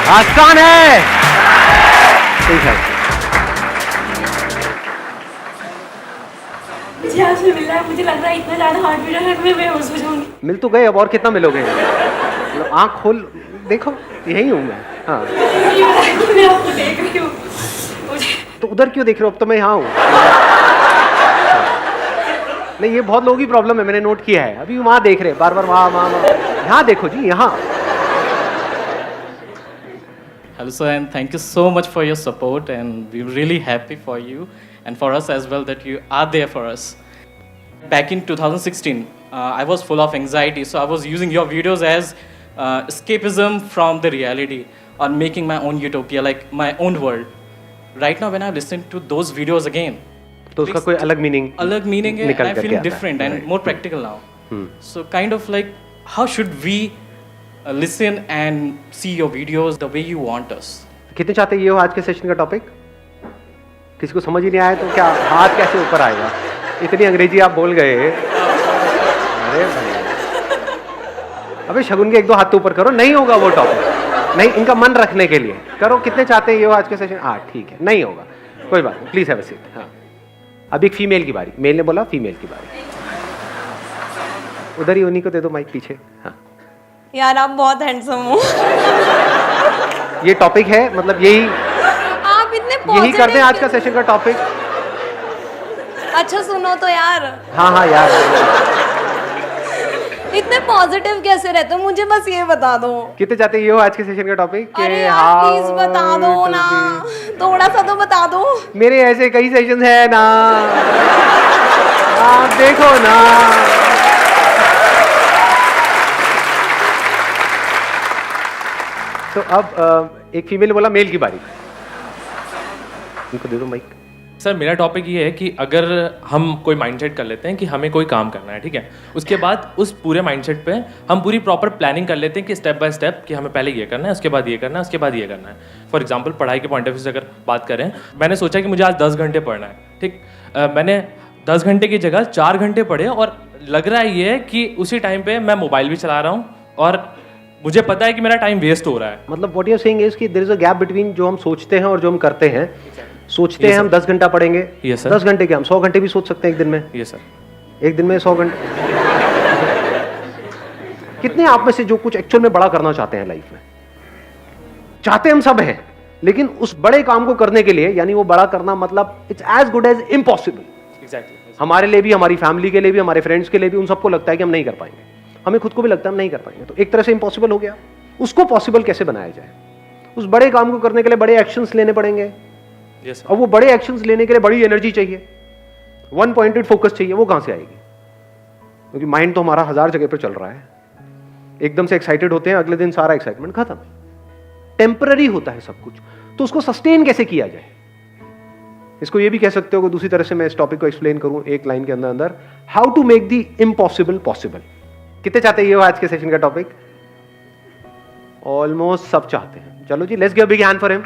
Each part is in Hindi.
आसान है। ठीक है, मुझे आपसे मिल रहा है, मुझे लग रहा है इतना ज़्यादा हार्ट बीट है मैं बेहोश हो जाऊंगी। मिल तो गए, अब और कितना मिलोगे? आंख खोल देखो, यही हूँ मैं। हाँ, मैं आपको देख रही हूँ, मुझे तो उधर क्यों देख रहे हो? अब तो मैं यहाँ हूँ। नहीं, ये बहुत लोगों की प्रॉब्लम है, मैंने नोट किया है। अभी वहाँ देख रहे हैं, बार बार वहाँ वहाँ वहाँ। यहाँ देखो जी, यहाँ। Hello sir, and thank you so much for your support, and we're really happy for you and for us as well that you are there for us. Back in 2016, I was full of anxiety, so I was using your videos as escapism from the reality or making my own utopia, like my own world. Right now, when I listen to those videos again, तो उसका कोई अलग मीनिंग है, निकल I'm करके feeling आता है। different and Right. more practical now. So kind of like, how should we listen and see your videos the way you want us? कितने चाहते ये हो आज के सेशन का टॉपिक? किसी को समझ ही नहीं आया तो क्या हाथ कैसे ऊपर आएगा? इतनी अंग्रेजी आप बोल गए। अरे भाई, अबे शगुन के एक दो हाथ तो ऊपर करो, नहीं होगा वो टॉपिक। नहीं, इनका मन रखने के लिए करो। कितने चाहते हैं ये हो आज के सेशन? हाँ ठीक है, नहीं होगा, कोई बात नहीं, प्लीज हैव अ सीट। हाँ, अब एक फीमेल की बारी। मेल ने बोला फीमेल की बारी। उधर ही उन्हीं को दे दो माइक पीछे। हाँ, यार आप बहुत हैंडसम हो। ये टॉपिक है, मतलब यही आप इतने यही करते हैं आज का सेशन का टॉपिक। अच्छा सुनो तो यार, हाँ हाँ यार, इतने पॉजिटिव कैसे रहते हो? मुझे बस ये बता दो। कितने चाहते हैं ये हो आज के सेशन का टॉपिक? अरे यार प्लीज बता दो ना, थोड़ा सा तो बता दो। मेरे ऐसे कई सेशन है ना, आप देखो ना। तो अब एक फीमेल बोला मेल की बारी। उनको दे दो माइक। सर मेरा टॉपिक ये है कि अगर हम कोई माइंडसेट कर लेते हैं कि हमें कोई काम करना है, ठीक है, उसके बाद उस पूरे माइंडसेट पे हम पूरी प्रॉपर प्लानिंग कर लेते हैं कि स्टेप बाय स्टेप कि हमें पहले ये करना है, उसके बाद ये करना है, उसके बाद ये करना है। फॉर एग्जांपल पढ़ाई के पॉइंट ऑफ व्यू से अगर बात करें, मैंने सोचा कि मुझे आज 10 घंटे पढ़ना है, ठीक। मैंने 10 घंटे की जगह 4 घंटे पढ़े और लग रहा है ये कि उसी टाइम पे मैं मोबाइल भी चला रहा हूँ और मुझे पता है कि मेरा टाइम वेस्ट हो रहा है। मतलब what you are saying is कि there is a gap between जो हम सोचते हैं और जो हम करते हैं। सोचते हैं हम 10 घंटा पढ़ेंगे, Yes, sir. 10 घंटे क्या हम 100 घंटे भी सोच सकते हैं एक दिन में। ये सर, एक दिन में 100 घंटे। कितने आप में से जो कुछ एक्चुअल में बड़ा करना चाहते हैं लाइफ में? चाहते हम सब हैं, लेकिन उस बड़े काम को करने के लिए, यानी वो बड़ा करना मतलब it's as good as impossible. Exactly. हमारे लिए भी, हमारी फैमिली के लिए भी, हमारे फ्रेंड्स के लिए भी, उन सबको लगता है कि हम नहीं कर पाएंगे। हमें खुद को भी लगता है हम नहीं कर पाएंगे, तो एक तरह से इम्पॉसिबल हो गया। उसको पॉसिबल कैसे बनाया जाए? उस बड़े काम को करने के लिए बड़े एक्शंस लेने पड़ेंगे। यस अब वो बड़े एक्शंस लेने के लिए बड़ी एनर्जी चाहिए, वन पॉइंटेड फोकस चाहिए। वो कहां से आएगी? क्योंकि माइंड तो हमारा 1000 जगह पर चल रहा है। एकदम से एक्साइटेड होते हैं, अगले दिन सारा एक्साइटमेंट खत्म। टेम्पररी होता है सब कुछ, तो उसको सस्टेन कैसे किया जाए? इसको ये भी कह सकते हो कि दूसरी तरह से मैं इस टॉपिक को एक्सप्लेन करूं एक लाइन के अंदर अंदर, how to make the impossible possible. कितने चाहते हैं ये आज के सेशन का टॉपिक? ऑलमोस्ट सब चाहते हैं। चलो जी, let's give a big hand for him.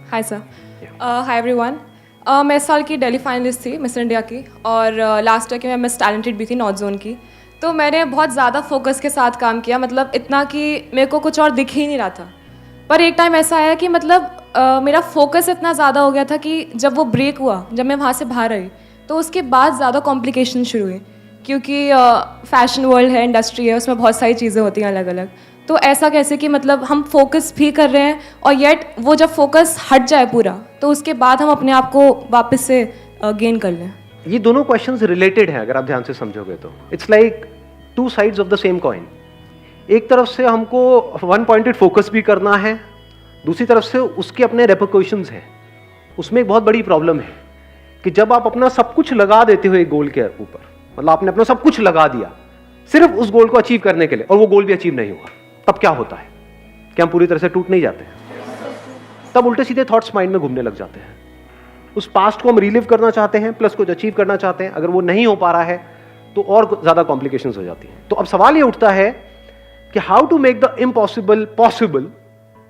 Hi sir, hi everyone. मैं इस साल की दिल्ली फाइनलिस्ट थी मिस इंडिया की, और लास्ट ईयर की मैं मिस टैलेंटेड भी थी नॉर्थ जोन की। तो मैंने बहुत ज़्यादा फोकस के साथ काम किया, मतलब इतना कि मेरे को कुछ और दिख ही नहीं रहा था। पर एक टाइम ऐसा आया कि मतलब मेरा फोकस इतना ज़्यादा हो गया था कि जब वो ब्रेक हुआ, जब मैं वहाँ से बाहर आई, तो उसके बाद ज़्यादा कॉम्प्लिकेशन शुरू हुई, क्योंकि फैशन वर्ल्ड है, इंडस्ट्री है, उसमें बहुत सारी चीज़ें होती हैं अलग अलग। तो ऐसा कैसे कि मतलब हम फोकस भी कर रहे हैं और येट वो जब फोकस हट जाए पूरा, तो उसके बाद हम अपने आप को वापस से गेन कर लें। ये दोनों क्वेश्चंस रिलेटेड हैं अगर आप ध्यान से समझोगे तो। It's like two sides of the same coin. एक तरफ से हमको वन पॉइंटेड फोकस भी करना है, दूसरी तरफ से उसके अपने रेपरकशंस हैं। उसमें एक बहुत बड़ी प्रॉब्लम है कि जब आप अपना सब कुछ लगा देते हो एक गोल के ऊपर, मतलब आपने अपना सब कुछ लगा दिया सिर्फ उस गोल को अचीव करने के लिए, और वो गोल भी अचीव नहीं हुआ, तब क्या होता है? क्या हम पूरी तरह से टूट नहीं जाते हैं? तब उल्टे सीधे थॉट्स माइंड में घूमने लग जाते हैं। उस पास्ट को हम रिलीव करना चाहते हैं, प्लस कुछ अचीव करना चाहते हैं। अगर वो नहीं हो पा रहा है तो और ज्यादा कॉम्प्लिकेशंस हो जाती हैं। तो अब सवाल ये उठता है कि how to make the impossible possible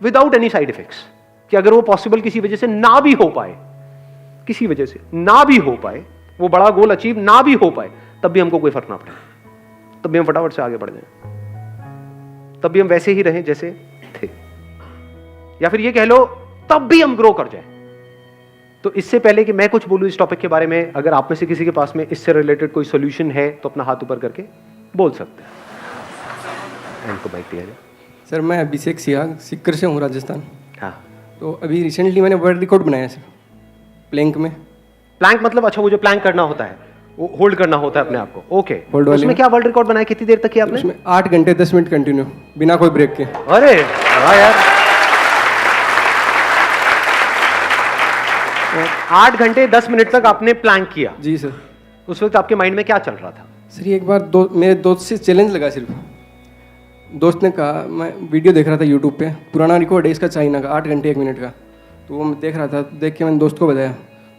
without any side effects. कि अगर वो पॉसिबल किसी वजह से ना भी हो पाए, किसी वजह से ना भी हो पाए, वो बड़ा गोल अचीव ना भी हो पाए, तब भी हमको कोई फर्क ना पड़े, तब भी हम फटाफट से आगे बढ़ जाएं, तब भी हम वैसे ही रहें जैसे थे, या फिर ये कह लो तब भी हम ग्रो कर जाएं। तो इससे पहले कि मैं कुछ बोलूं इस टॉपिक के बारे में, अगर आप में से किसी के पास में इससे रिलेटेड कोई सोल्यूशन है तो अपना हाथ ऊपर करके बोल सकते हैं। इनको माइक दिया जाए। सर मैं अभिषेक सियाग सिक्कर से हूँ, राजस्थान। हाँ, तो अभी रिसेंटली मैंने वर्ल्ड रिकॉर्ड बनाया सर प्लैंक में। प्लैंक मतलब अच्छा वो जो प्लैंक करना होता है, वो होल्ड करना होता है अपने आप को, ओके। Hold वाले उसमें में। क्या वर्ल्ड रिकॉर्ड बनाया, कितनी देर तक किया आपने? उसमें 8 घंटे 10 मिनट कंटिन्यू बिना कोई ब्रेक के। अरे वाह यार, 8 घंटे 10 मिनट तक आपने प्लैंक किया। जी सर। उस वक्त आपके माइंड में क्या चल रहा था? सर एक बार मेरे दोस्त से चैलेंज लगा, सिर्फ दोस्त ने कहा, मैं वीडियो देख रहा था यूट्यूब पे, पुराना रिकॉर्ड है इसका चाइना का 8 घंटे 1 मिनट का, तो वो मैं देख रहा था, देख के मैंने दोस्त को बताया,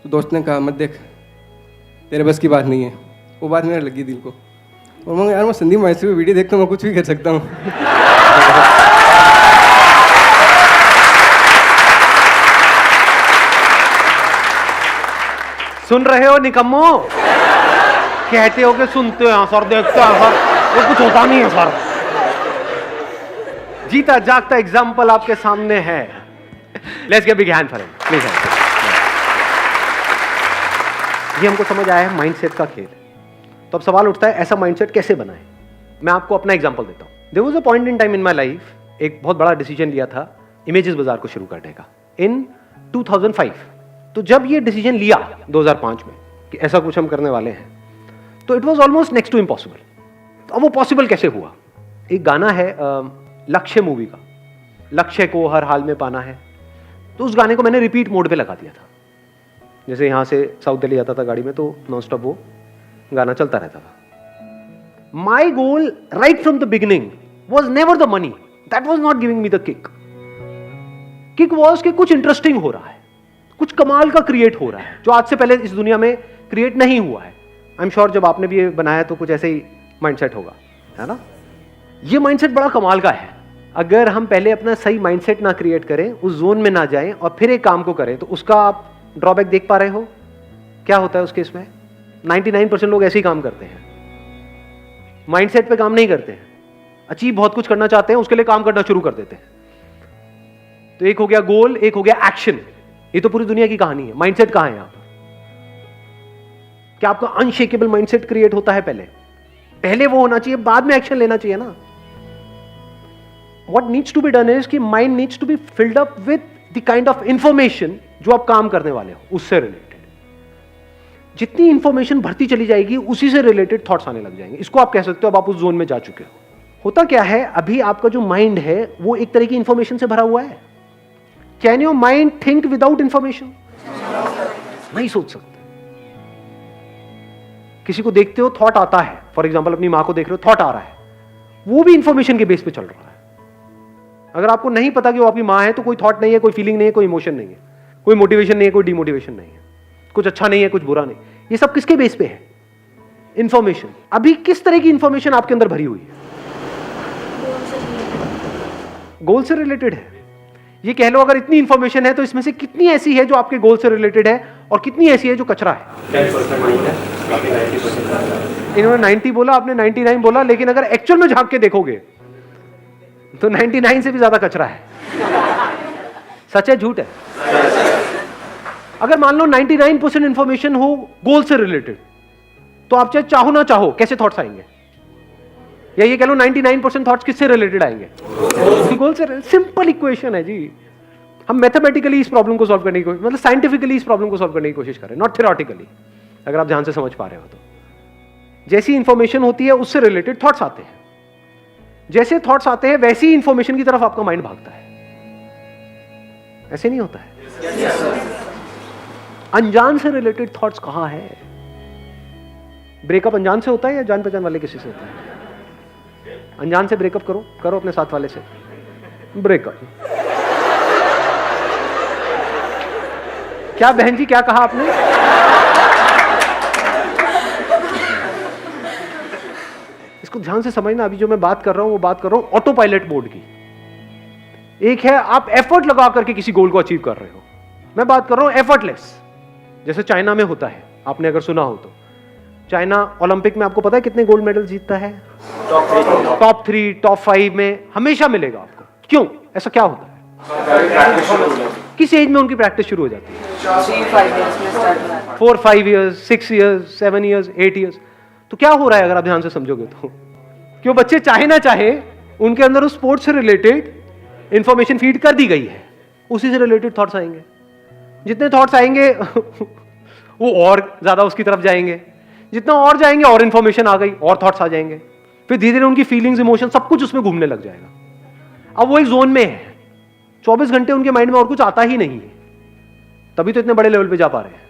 तो दोस्त ने कहा मत देख, तेरे बस की बात नहीं है। वो बात मेरे लगी दिल को, और मैं यार मैं संदीप माहेश्वरी वीडियो देखता हूँ, मैं कुछ भी कर सकता हूँ। सुन रहे हो निकम्मो? कहते हो कि सुनते हैं सर, देखते हैं सर, वो कुछ होता नहीं है सर। जीता जागता एग्जाम्पल आपके सामने है। Let's give big hand for him please. ये हमको समझ आया है माइंडसेट का खेल। तो अब सवाल उठता है ऐसा माइंडसेट कैसे बनाएं? मैं आपको अपना एग्जांपल देता हूं। There was a point in time in my life, एक बहुत बड़ा डिसीजन लिया था इमेजेस बाजार को शुरू करने का इन 2005। तो जब ये डिसीजन लिया 2005 में कि ऐसा कुछ हम करने वाले हैं, तो it was almost next to impossible. तो अब वो पॉसिबल कैसे हुआ? एक गाना है लक्ष्य मूवी का, लक्ष्य को हर हाल में पाना है। तो उस गाने को मैंने रिपीट मोड पे लगा दिया था। जैसे यहाँ से साउथ दिल्ली जाता था गाड़ी में, तो नॉन स्टॉप वो गाना चलता रहता था। My goal right from the beginning was never the money, that was not giving me the kick. Kick was कि कुछ इंटरेस्टिंग हो रहा है, कुछ कमाल का क्रिएट हो रहा है जो आज से पहले इस दुनिया में क्रिएट नहीं हुआ है। आई एम श्योर जब आपने भी ये बनाया तो कुछ ऐसे ही माइंडसेट होगा, है ना? ये माइंडसेट बड़ा कमाल का है। अगर हम पहले अपना सही माइंडसेट ना क्रिएट करें, उस जोन में ना जाएं और फिर एक काम को करें, तो उसका आप ड्रॉबैक देख पा रहे हो क्या होता है उस केस में? 99% लोग ऐसे ही काम करते हैं, माइंडसेट पे काम नहीं करते हैं। अचीव बहुत कुछ करना चाहते हैं, उसके लिए काम करना शुरू कर देते हैं। तो एक हो गया गोल, एक हो गया एक्शन। ये तो पूरी दुनिया की कहानी है। माइंडसेट कहां है यहां पर? क्या आपका अनशेकेबल माइंडसेट क्रिएट होता है पहले वो होना चाहिए, बाद में एक्शन लेना चाहिए ना। What needs to be done is कि mind needs to be filled up with the kind of information जो आप काम करने वाले हो उससे रिलेटेड। जितनी इंफॉर्मेशन भरती चली जाएगी, उसी से रिलेटेड थॉट्स आने लग जाएंगे। इसको आप कह सकते हो अब आप उस जोन में जा चुके हो। होता क्या है, अभी आपका जो माइंड है वो एक तरह की इंफॉर्मेशन से भरा हुआ है। Can your mind think without information? नहीं सोच सकते। किसी को देखते हो, थॉट आता है, फॉर एग्जाम्पल अपनी मां को देख रहे हो, थॉट आ रहा है, वो भी इंफॉर्मेशन के बेस पे चल रहा है। अगर आपको नहीं पता कि वो आपकी मां है, तो कोई थॉट नहीं है, कोई फीलिंग नहीं है, कोई इमोशन नहीं है, कोई मोटिवेशन नहीं है, कोई डिमोटिवेशन नहीं है, कुछ अच्छा नहीं है, कुछ बुरा नहीं। ये सब किसके बेस पे है? इंफॉर्मेशन। अभी किस तरह की इंफॉर्मेशन आपके अंदर भरी हुई है? गोल से रिलेटेड है। ये कह लो अगर इतनी इंफॉर्मेशन है तो इसमें से कितनी ऐसी है जो आपके गोल से रिलेटेड है और कितनी ऐसी है जो कचरा है? 10% माइंड है, आपने 90%। इन्होंने 90 बोला, आपने 99 बोला, लेकिन अगर एक्चुअल में झांक के देखोगे तो 99 से भी ज्यादा कचरा है। सच है झूठ है? अगर मान लो 99% इंफॉर्मेशन हो गोल से रिलेटेड, तो आप चाहे चाहो ना चाहो कैसे थॉट्स आएंगे? या ये कह लो 99% थॉट्स किससे रिलेटेड आएंगे? गोल से। सिंपल इक्वेशन है जी। हम मैथमेटिकली इस प्रॉब्लम को सॉल्व करने की, मतलब साइंटिफिकली इस प्रॉब्लम को सॉल्व करने की कोशिश करें, नॉट थ्योरेटिकली। अगर आप ध्यान से समझ पा रहे हो तो जैसी इंफॉर्मेशन होती है उससे रिलेटेड थॉट्स आते हैं। जैसे थॉट्स आते हैं वैसी इंफॉर्मेशन की तरफ आपका माइंड भागता है। ऐसे नहीं होता है? अनजान से रिलेटेड थॉट्स कहां है? ब्रेकअप अनजान से होता है या जान पहचान वाले किसी से होता है? अनजान से ब्रेकअप करो अपने साथ वाले से ब्रेकअप। क्या बहन जी, क्या कहा आपने? इसको ध्यान से समझना। अभी जो मैं बात कर रहा हूं वो बात कर रहा हूं ऑटो पायलट मोड की। एक है आप एफर्ट लगा करके किसी गोल को अचीव कर रहे हो, मैं बात कर रहा हूं एफर्टलेस, जैसे चाइना में होता है, आपने अगर सुना हो तो। चाइना ओलंपिक में आपको पता है कितने गोल्ड मेडल जीतता है? टॉप 3, टॉप 5 में हमेशा मिलेगा आपको। क्यों? ऐसा क्या होता है? किस एज में उनकी प्रैक्टिस शुरू हो जाती है? 4, 5 ईयर्स, 6 ईयर्स, 7 ईयर्स, 8 ईयर्स। तो क्या हो रहा है अगर आप ध्यान से समझोगे तो? क्यों बच्चे चाहे ना चाहे उनके अंदर उस स्पोर्ट्स से रिलेटेड इंफॉर्मेशन फीड कर दी गई है, उसी से रिलेटेड थॉट्स आएंगे। जितने थॉट्स आएंगे वो और ज्यादा उसकी तरफ जाएंगे, जितना और जाएंगे और इंफॉर्मेशन आ गई, और थॉट्स आ जाएंगे, फिर धीरे धीरे उनकी फीलिंग्स, इमोशन सब कुछ उसमें घूमने लग जाएगा। अब वो एक जोन में है, 24 घंटे उनके माइंड में और कुछ आता ही नहीं है, तभी तो इतने बड़े लेवल पे जा पा रहे हैं।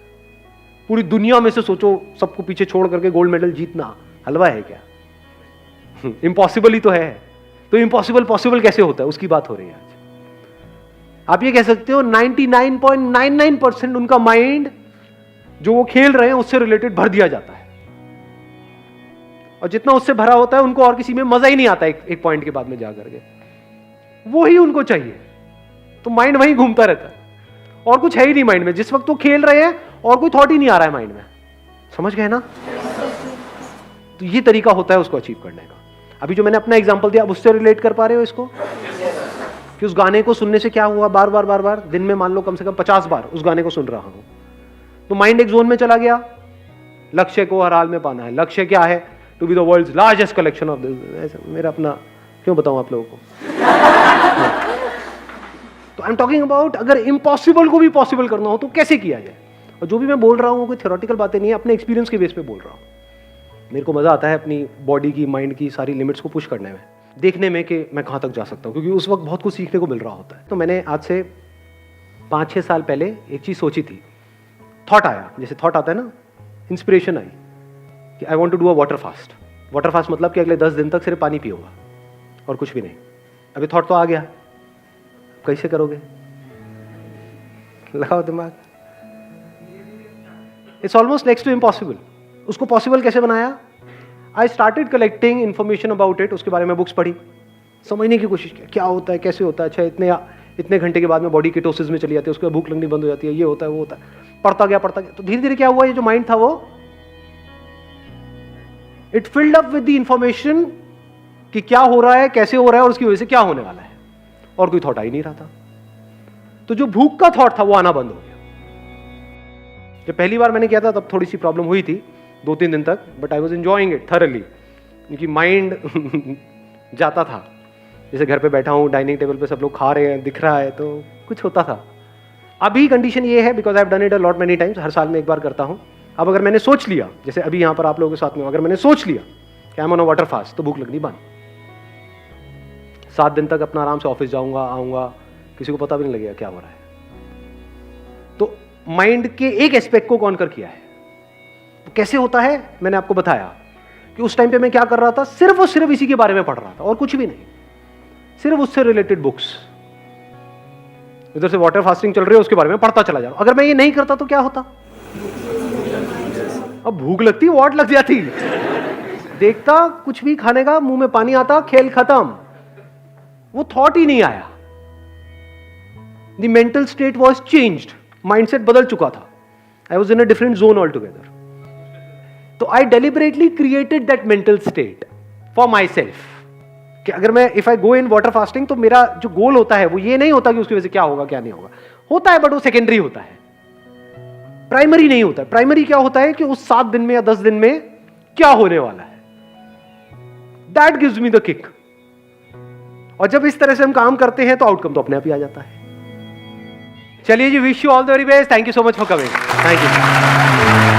पूरी दुनिया में से सोचो, सबको पीछे छोड़ करके गोल्ड मेडल जीतना हलवा है क्या? इम्पॉसिबल ही तो है। तो इम्पॉसिबल पॉसिबल कैसे होता है, उसकी बात हो रही है आज। आप ये कह सकते हो 99.99% उनका माइंड जो वो खेल रहे हैं उससे रिलेटेड भर दिया जाता है, और जितना उससे भरा होता है उनको और किसी में मजा ही नहीं आता। एक पॉइंट के बाद में जाकर के वो ही उनको चाहिए, तो माइंड वहीं घूमता रहता है, और कुछ है ही नहीं माइंड में। जिस वक्त वो खेल रहे हैं और कोई थॉट ही नहीं आ रहा है माइंड में, समझ गए ना? तो ये तरीका होता है उसको अचीव करने का। अभी जो मैंने अपना एग्जांपल दिया, अब उससे रिलेट कर पा रहे हो इसको? कि उस गाने को सुनने से क्या हुआ, बार बार दिन में मान लो कम से कम 50 बार उस गाने को सुन रहा हूं, तो माइंड एक जोन में चला गया। लक्ष्य को हर हाल में पाना है। लक्ष्य क्या है? To be the world's largest collection of this. मेरा अपना क्यों बताऊं आप लोगों को? तो आई एम टॉकिंग अबाउट अगर इम्पॉसिबल को भी पॉसिबल करना हो तो कैसे किया जाए। और जो भी मैं बोल रहा हूं कोई थ्योरेटिकल बातें नहीं है, अपने एक्सपीरियंस के बेस पे बोल रहा हूं। मेरे को मजा आता है अपनी बॉडी की, माइंड की सारी लिमिट्स को पुश करने में, देखने में कि मैं कहां तक जा सकता हूं, क्योंकि उस वक्त बहुत कुछ सीखने को मिल रहा होता है। तो मैंने आज से 5-6 साल पहले एक चीज सोची थी, थॉट आया, जैसे थॉट आता है ना, इंस्पिरेशन आई कि I want to do a water fast. Water fast मतलब कि अगले 10 दिन तक सिर्फ पानी पियूंगा और कुछ भी नहीं। अभी थॉट तो आ गया, कैसे करोगे? लगाओ दिमाग। It's almost next to impossible. उसको पॉसिबल कैसे बनाया? I started collecting information about it. उसके बारे में बुक्स पढ़ी, समझने की कोशिश की क्या होता है, कैसे होता है। अच्छा, इतने घंटे के बाद में बॉडी कीटोसिस में चली जाती है, उसके बाद भूख लगनी बंद हो जाती है, ये होता है वो होता है। पढ़ता गया तो धीरे धीरे क्या हुआ, ये जो माइंड था वो it filled up with the information कि क्या हो रहा है, कैसे हो रहा है और उसकी वजह से क्या होने वाला है, और कोई थॉट आ ही नहीं रहा था। तो जो भूख का थॉट था वो आना बंद हो गया। जब पहली बार मैंने किया था तब थोड़ी सी प्रॉब्लम हुई थी 2-3 दिन तक, but I was enjoying it thoroughly, क्योंकि माइंड जाता था। जैसे घर पे बैठा हूँ, डाइनिंग टेबल पे सब लोग खा रहे हैं, दिख रहा है, तो कुछ होता था। अभी कंडीशन ये है, because I have done it a lot many times, हर साल में एक बार करता हूँ। अब अगर मैंने सोच लिया, जैसे अभी यहाँ पर आप लोगों के साथ में, अगर मैंने सोच लिया कि I am on a water fast, तो भूख लगनी बंद। 7 दिन तक अपना आराम से ऑफिस जाऊंगा, आऊंगा, किसी को पता भी नहीं लगेगा क्या हो रहा है। तो माइंड के एक एस्पेक्ट को कॉन्कर किया है। तो कैसे होता है मैंने आपको बताया कि उस टाइम पे मैं क्या कर रहा था, सिर्फ और सिर्फ इसी के बारे में पढ़ रहा था और कुछ भी नहीं, सिर्फ उससे रिलेटेड बुक्स। इधर से वाटर फास्टिंग चल रही है, उसके बारे में पढ़ता चला जा रहा हूं। अगर मैं ये नहीं करता तो क्या होता? अब भूख लगती, वाट लग जाती, देखता कुछ भी खाने का, मुंह में पानी आता, खेल खत्म, वो थॉट ही नहीं आया। The mental state was changed, mindset बदल चुका था। I was in a different zone all together. तो I deliberately created that mental state for my myself अगर मैं if I go in water fasting तो मेरा जो गोल होता है वो ये नहीं होता कि उसकी वजह से क्या होगा क्या नहीं होगा, होता है बट वो सेकेंडरी होता है, प्राइमरी नहीं होता है। प्राइमरी क्या होता है कि उस 7 दिन में या 10 दिन में क्या होने वाला है, that gives me the kick. और जब इस तरह से हम काम करते हैं तो आउटकम तो अपने आप ही आ जाता है। चलिए जी, wish you all the very best, thank you so much for coming, thank you.